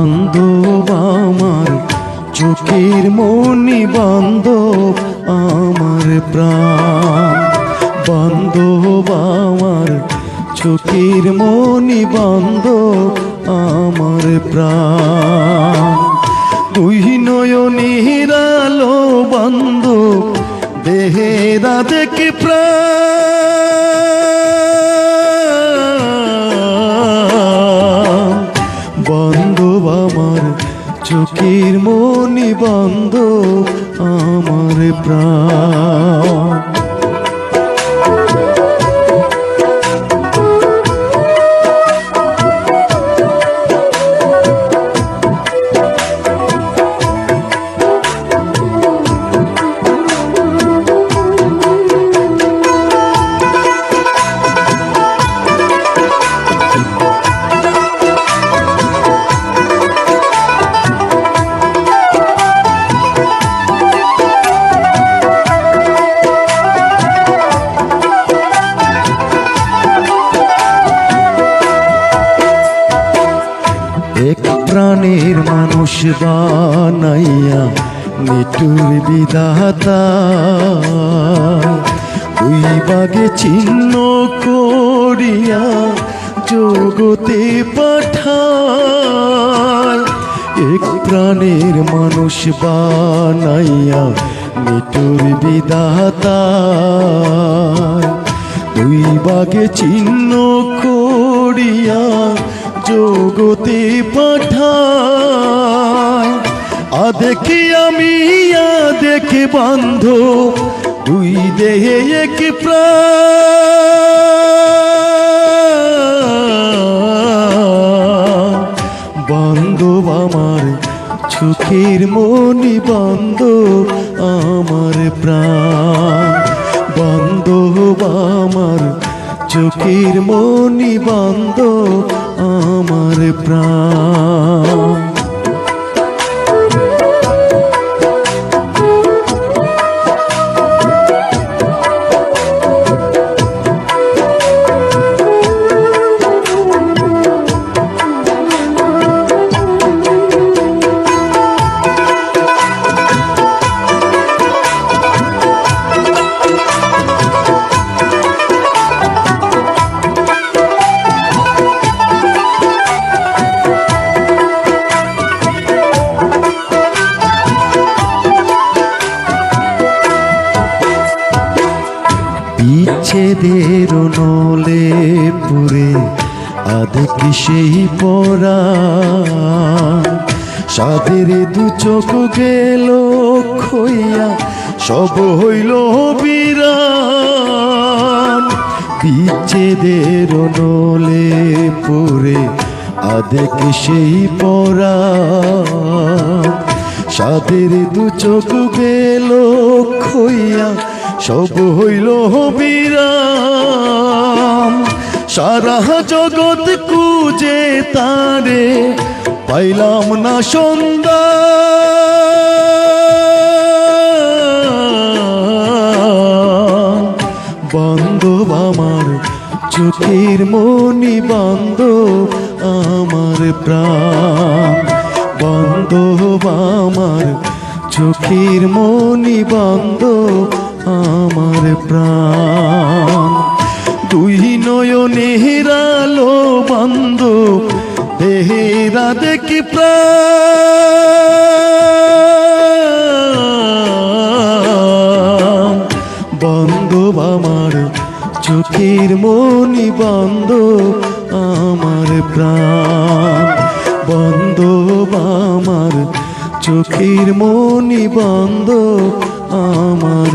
বান্ধব আমার চোখের মনি বান্ধব আমার প্রাণ, বান্ধব আমার চোখের মনি বান্ধব আমার প্রাণ। তুই নয়নের আলো বান্ধব দেহেরা দেখে প্রাণ, বান্ধব আমার চোখের মনি বান্ধব আমার প্রাণ। এক প্রাণের মানুষ বানাইয়া নিঠুর বিধাতা, দুই ভাগে ছিন্ন করিয়া জগতে পাঠায়। এক প্রাণের মানুষ বানাইয়া নিঠুর বিধাতা, দুই ভাগে ছিন্ন করিয়া জগতে পাঠায়। দেখি আমি দেখে বান্ধব দুই দেহে এক প্রাণ, বান্ধব আমার চোখের মনি বান্ধব আমার প্রাণ, বান্ধব আমার চোখের মনি বান্ধব আমার প্রাণ। বিচ্ছেদের নলে পুরে আধেকি সেই পরা, সাদের দু চোখ গেল খইয়া সব হইল বিরান। বিচ্ছেদের নলে পুরে আধেকি সেই পরা, সাদের দু চোখ গেল খইয়া সব হইল বিরাম। সারা জগৎ খুঁজে তারে পাইলাম না সন্ধান, বান্ধব আমার চোখের মনি বান্ধব আমার প্রাণ, বান্ধব আমার চোখের মনি বান্ধব আমার প্রাণ। দুই নয়নের আলো বান্ধব দেহেরা দেখি প্রাণ, বান্ধব আমার চোখের মনি বান্ধব আমার প্রাণ, বান্ধব আমার চোখের মনি বান্ধব আমার